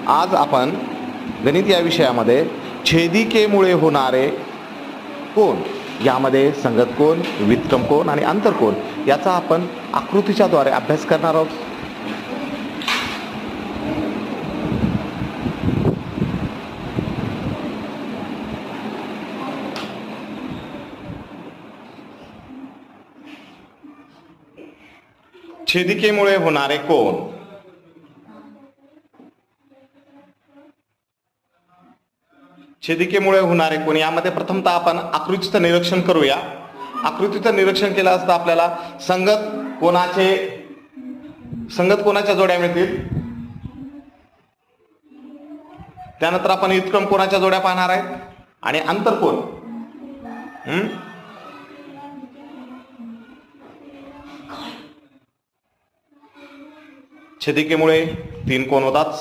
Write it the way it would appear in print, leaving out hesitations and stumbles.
आज आपण गणित या विषयामध्ये छेदिकेमुळे होणारे कोन यामध्ये संगत कोन, व्युत्क्रम कोन आणि आंतरकोन याचा आपण आकृतीच्या द्वारे अभ्यास करणार आहोत. छेदिकेमुळे होणारे कोन. छेदिकेमुळे होणारे कोन यामध्ये प्रथमतः आपण आकृतीचं निरीक्षण करूया. आकृतीचं निरीक्षण केलं असता आपल्याला संगत कोनाच्या जोड्या मिळतील. त्यानंतर आपण व्युत्क्रम कोनाच्या जोड्या पाहणार आहेत आणि आंतरकोन. छेदिकेमुळे 3 कोन होतात.